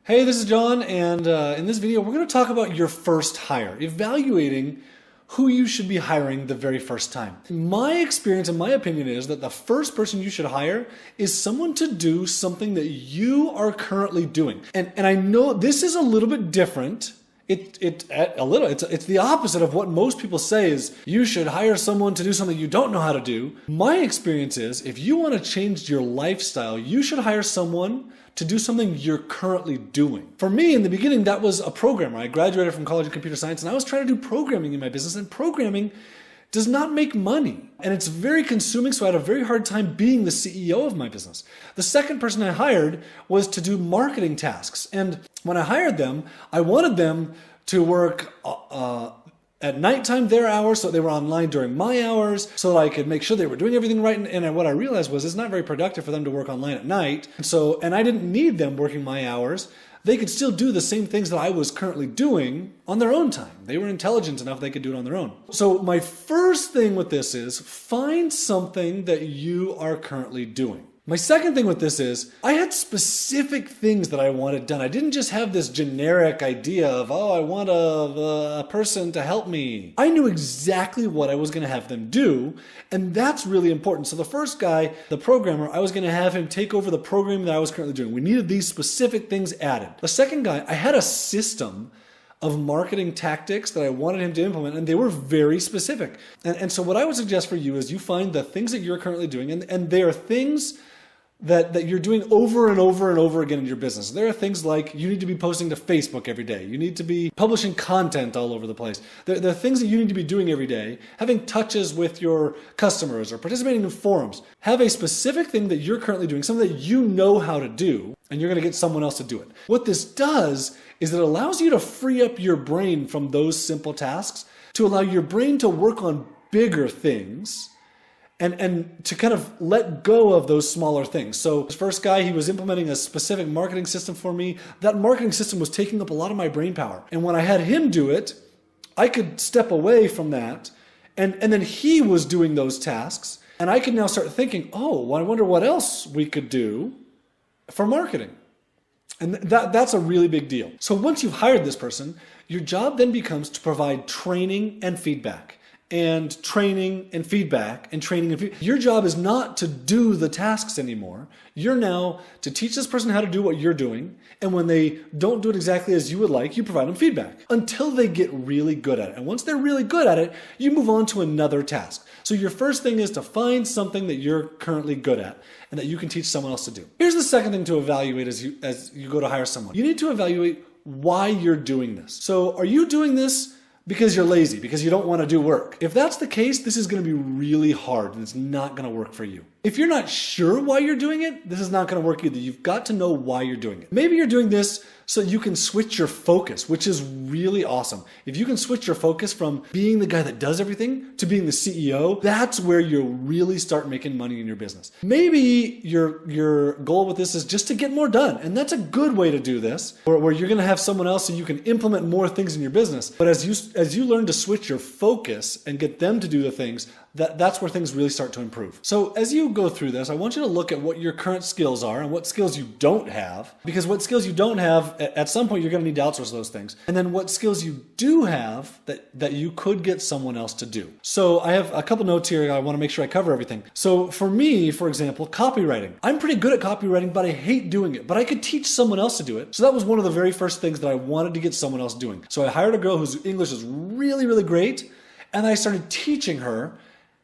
Hey, this is John, and in this video, we're going to talk about your first hire, evaluating who you should be hiring the very first time. My experience and my opinion is that the first person you should hire is someone to do something that you are currently doing. And I know this is a little bit different. It's the opposite of what most people say is you should hire someone to do something you don't know how to do. My experience is if you want to change your lifestyle, you should hire someone to do something you're currently doing. For me, in the beginning, that was a programmer. I graduated from college of computer science and I was trying to do programming in my business, and programming does not make money. And it's very consuming, so I had a very hard time being the CEO of my business. The second person I hired was to do marketing tasks. And when I hired them, I wanted them to work at nighttime, their hours, so they were online during my hours, so that I could make sure they were doing everything right. And what I realized was it's not very productive for them to work online at night. And I didn't need them working my hours. They could still do the same things that I was currently doing on their own time. They were intelligent enough they could do it on their own. So my first thing with this is find something that you are currently doing. My second thing with this is I had specific things that I wanted done. I didn't just have this generic idea of, I want a person to help me. I knew exactly what I was going to have them do, and that's really important. So the first guy, the programmer, I was going to have him take over the programming that I was currently doing. We needed these specific things added. The second guy, I had a system of marketing tactics that I wanted him to implement, and they were very specific. And so what I would suggest for you is you find the things that you're currently doing, and they are things that you're doing over and over and over again in your business. There are things like you need to be posting to Facebook every day. You need to be publishing content all over the place. There are things that you need to be doing every day, having touches with your customers or participating in forums. Have a specific thing that you're currently doing, something that you know how to do, and you're going to get someone else to do it. What this does is it allows you to free up your brain from those simple tasks to allow your brain to work on bigger things and to kind of let go of those smaller things. So this first guy, he was implementing a specific marketing system for me. That marketing system was taking up a lot of my brain power. And when I had him do it, I could step away from that. And then he was doing those tasks. And I could now start thinking, well, I wonder what else we could do for marketing. And that's a really big deal. So once you've hired this person, your job then becomes to provide training and feedback. And training and feedback and training and feedback. Your job is not to do the tasks anymore. You're now to teach this person how to do what you're doing. And when they don't do it exactly as you would like, you provide them feedback until they get really good at it. And once they're really good at it, you move on to another task. So your first thing is to find something that you're currently good at and that you can teach someone else to do. Here's the second thing to evaluate as you go to hire someone. You need to evaluate why you're doing this. So are you doing this because you're lazy, because you don't want to do work? If that's the case, this is going to be really hard and it's not going to work for you. If you're not sure why you're doing it, this is not going to work either. You've got to know why you're doing it. Maybe you're doing this so you can switch your focus, which is really awesome. If you can switch your focus from being the guy that does everything to being the CEO, that's where you'll really start making money in your business. Maybe your goal with this is just to get more done. And that's a good way to do this, where you're going to have someone else so you can implement more things in your business. But as you learn to switch your focus and get them to do the things, that's where things really start to improve. So as you go through this, I want you to look at what your current skills are and what skills you don't have, because what skills you don't have, at some point you're going to need to outsource those things. And then what skills you do have that you could get someone else to do. So I have a couple notes here. I want to make sure I cover everything. So for me, for example, copywriting. I'm pretty good at copywriting, but I hate doing it. But I could teach someone else to do it. So that was one of the very first things that I wanted to get someone else doing. So I hired a girl whose English is really, really great, and I started teaching her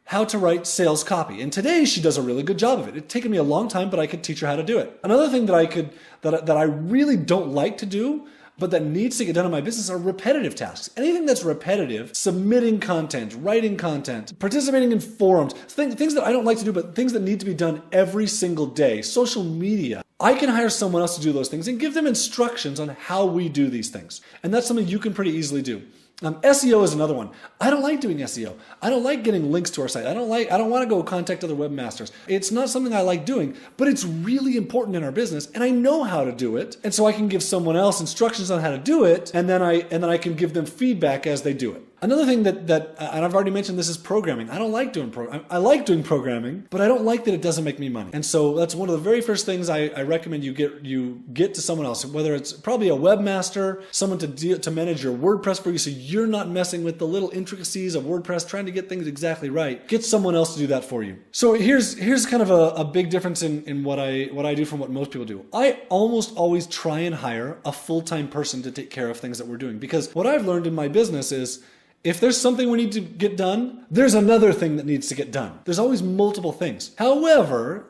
how to write sales copy. And today she does a really good job of it. It's taken me a long time, but I could teach her how to do it. Another thing that I really don't like to do, but that needs to get done in my business are repetitive tasks. Anything that's repetitive, submitting content, writing content, participating in forums, things that I don't like to do, but things that need to be done every single day, social media. I can hire someone else to do those things and give them instructions on how we do these things. And that's something you can pretty easily do. SEO is another one. I don't like doing SEO. I don't like getting links to our site. I don't want to go contact other webmasters. It's not something I like doing, but it's really important in our business and I know how to do it. And so I can give someone else instructions on how to do it, and then I can give them feedback as they do it. Another thing and I've already mentioned this, is programming. I don't like doing I like doing programming, but I don't like that it doesn't make me money. And so that's one of the very first things I recommend you get to someone else, whether it's probably a webmaster, someone to manage your WordPress for you, so you're not messing with the little intricacies of WordPress, trying to get things exactly right. Get someone else to do that for you. So here's kind of a big difference in what I do from what most people do. I almost always try and hire a full-time person to take care of things that we're doing, because what I've learned in my business is, if there's something we need to get done, there's another thing that needs to get done. There's always multiple things. However,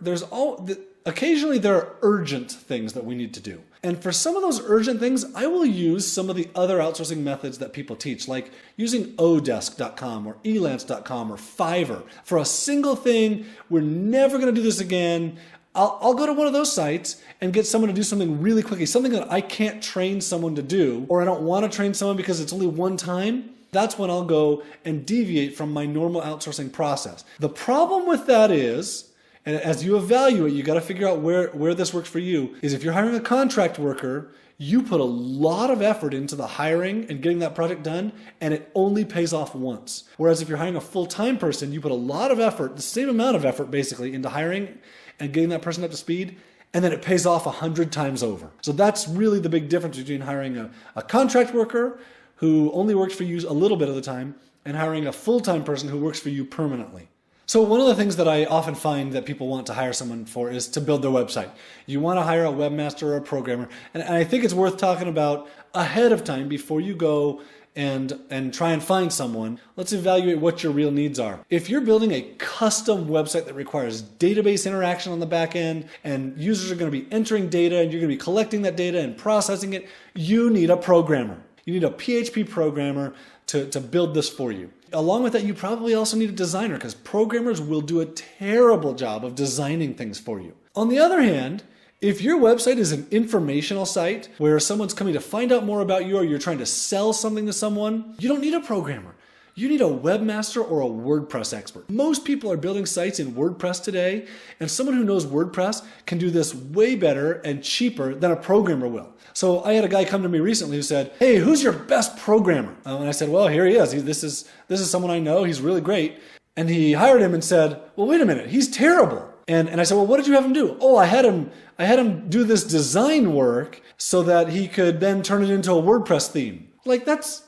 occasionally there are urgent things that we need to do. And for some of those urgent things, I will use some of the other outsourcing methods that people teach, like using odesk.com or elance.com or Fiverr. For a single thing, we're never going to do this again. I'll go to one of those sites and get someone to do something really quickly, something that I can't train someone to do, or I don't want to train someone because it's only one time. That's when I'll go and deviate from my normal outsourcing process. The problem with that is, and as you evaluate, you got to figure out where this works for you, is if you're hiring a contract worker, you put a lot of effort into the hiring and getting that project done, and it only pays off once. Whereas if you're hiring a full-time person, you put a lot of effort, the same amount of effort basically, into hiring and getting that person up to speed, and then it pays off 100 times over. So that's really the big difference between hiring a contract worker who only works for you a little bit of the time and hiring a full-time person who works for you permanently. So one of the things that I often find that people want to hire someone for is to build their website. You want to hire a webmaster or a programmer, and I think it's worth talking about ahead of time before you go and try and find someone. Let's evaluate what your real needs are. If you're building a custom website that requires database interaction on the back end, and users are going to be entering data and you're going to be collecting that data and processing it, you need a programmer. You need a PHP programmer to build this for you. Along with that, you probably also need a designer, because programmers will do a terrible job of designing things for you. On the other hand, if your website is an informational site where someone's coming to find out more about you, or you're trying to sell something to someone, you don't need a programmer. You need a webmaster or a WordPress expert. Most people are building sites in WordPress today, and someone who knows WordPress can do this way better and cheaper than a programmer will. So I had a guy come to me recently who said, "Hey, who's your best programmer?" And I said, "Well, here he is. This is someone I know. He's really great." And he hired him and said, "Well, wait a minute. He's terrible." And I said, "Well, what did you have him do?" "Oh, I had him do this design work so that he could then turn it into a WordPress theme." Like, that's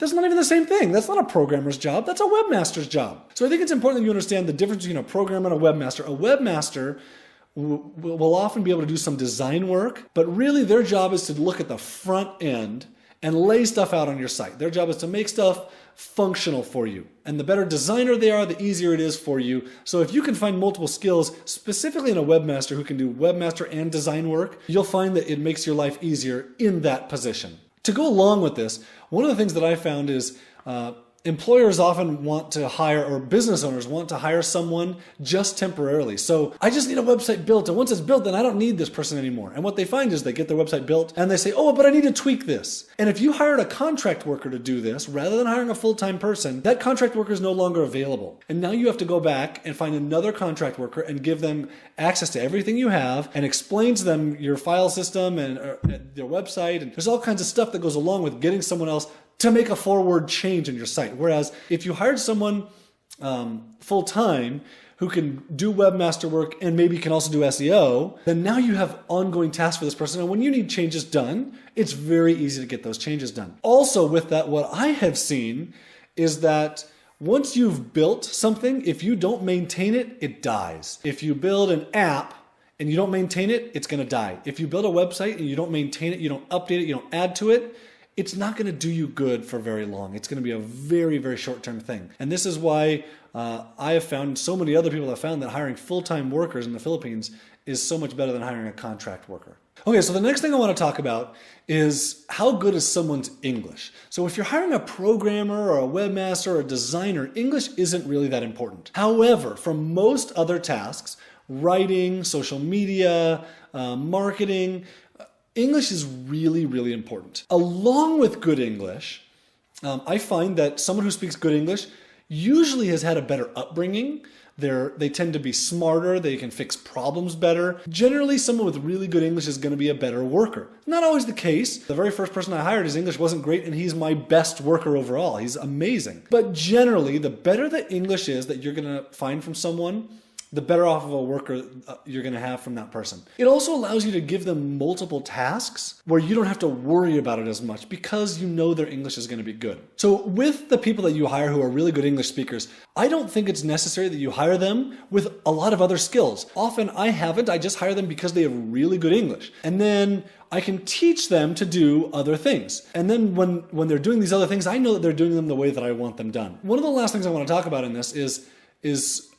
not even the same thing. That's not a programmer's job. That's a webmaster's job. So I think it's important that you understand the difference between a programmer and a webmaster. A webmaster will often be able to do some design work, but really their job is to look at the front end and lay stuff out on your site. Their job is to make stuff functional for you. And the better designer they are, the easier it is for you. So if you can find multiple skills, specifically in a webmaster who can do webmaster and design work, you'll find that it makes your life easier in that position. To go along with this, one of the things that I found is employers often want to hire, or business owners want to hire someone just temporarily. So I just need a website built, and once it's built, then I don't need this person anymore. And what they find is they get their website built and they say, "Oh, but I need to tweak this." And if you hired a contract worker to do this, rather than hiring a full-time person, that contract worker is no longer available. And now you have to go back and find another contract worker and give them access to everything you have and explain to them your file system and their website. And there's all kinds of stuff that goes along with getting someone else to make a forward change in your site. Whereas if you hired someone full-time who can do webmaster work and maybe can also do SEO, then now you have ongoing tasks for this person. And when you need changes done, it's very easy to get those changes done. Also with that, what I have seen is that once you've built something, if you don't maintain it, it dies. If you build an app and you don't maintain it, it's going to die. If you build a website and you don't maintain it, you don't update it, you don't add to it, it's not going to do you good for very long. It's going to be a very, very short-term thing. And this is why I have found, so many other people have found, that hiring full-time workers in the Philippines is so much better than hiring a contract worker. Okay, so the next thing I want to talk about is how good is someone's English. So if you're hiring a programmer or a webmaster or a designer, English isn't really that important. However, for most other tasks, writing, social media, marketing, English is really, really important. Along with good English, I find that someone who speaks good English usually has had a better upbringing. They tend to be smarter. They can fix problems better. Generally, someone with really good English is going to be a better worker. Not always the case. The very first person I hired, his English wasn't great, and he's my best worker overall. He's amazing. But generally, the better the English is that you're going to find from someone, the better off of a worker you're going to have from that person. It also allows you to give them multiple tasks where you don't have to worry about it as much because you know their English is going to be good. So with the people that you hire who are really good English speakers, I don't think it's necessary that you hire them with a lot of other skills. Often I haven't. I just hire them because they have really good English. And then I can teach them to do other things. And then when they're doing these other things, I know that they're doing them the way that I want them done. One of the last things I want to talk about in this is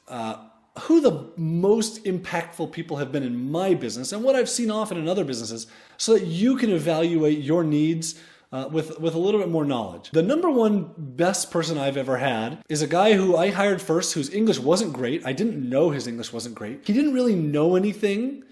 who the most impactful people have been in my business and what I've seen often in other businesses so that you can evaluate your needs with a little bit more knowledge. The number one best person I've ever had is a guy who I hired first whose English wasn't great. I didn't know his English wasn't great. He didn't really know anything,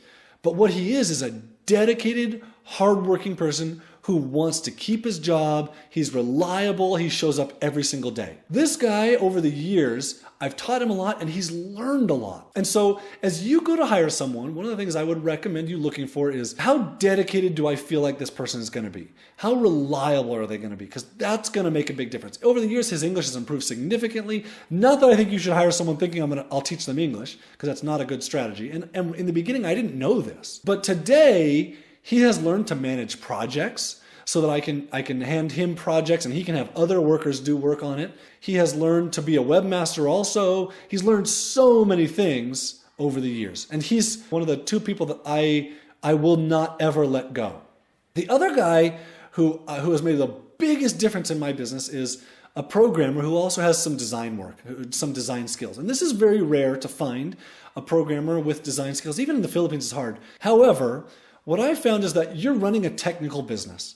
but what he is a dedicated, hardworking person who wants to keep his job. He's reliable. He shows up every single day. This guy, over the years, I've taught him a lot and he's learned a lot. And so as you go to hire someone, one of the things I would recommend you looking for is how dedicated do I feel like this person is going to be? How reliable are they going to be? Because that's going to make a big difference. Over the years, his English has improved significantly. Not that I think you should hire someone thinking I'll teach them English, because that's not a good strategy. And in the beginning, I didn't know this. But today, he has learned to manage projects so that I can hand him projects and he can have other workers do work on it. He has learned to be a webmaster also. He's learned so many things over the years. And he's one of the two people that I will not ever let go. The other guy who has made the biggest difference in my business is a programmer who also has some design work, some design skills. And this is very rare to find a programmer with design skills. Even in the Philippines, it's hard. However, what I found is that you're running a technical business.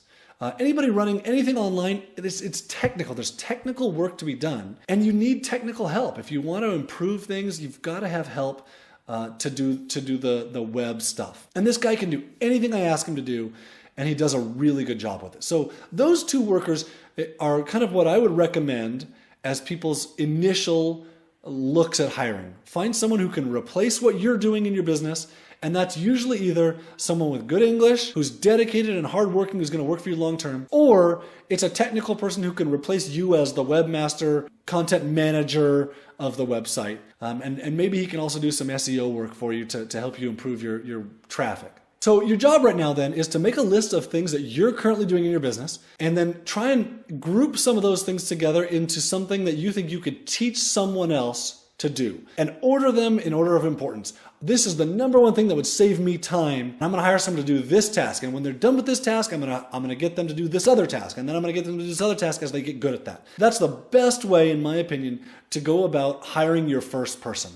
Anybody running anything online, it's technical. There's technical work to be done, and you need technical help. If you want to improve things, you've got to have help to do the web stuff. And this guy can do anything I ask him to do, and he does a really good job with it. So those two workers are kind of what I would recommend as people's initial looks at hiring. Find someone who can replace what you're doing in your business. And that's usually either someone with good English, who's dedicated and hardworking, who's going to work for you long term, or it's a technical person who can replace you as the webmaster, content manager of the website. And maybe he can also do some SEO work for you to help you improve your traffic. So your job right now then is to make a list of things that you're currently doing in your business and then try and group some of those things together into something that you think you could teach someone else to do and order them in order of importance. This is the number one thing that would save me time. I'm going to hire someone to do this task. And when they're done with this task, I'm going to get them to do this other task. And then I'm going to get them to do this other task as they get good at that. That's the best way, in my opinion, to go about hiring your first person.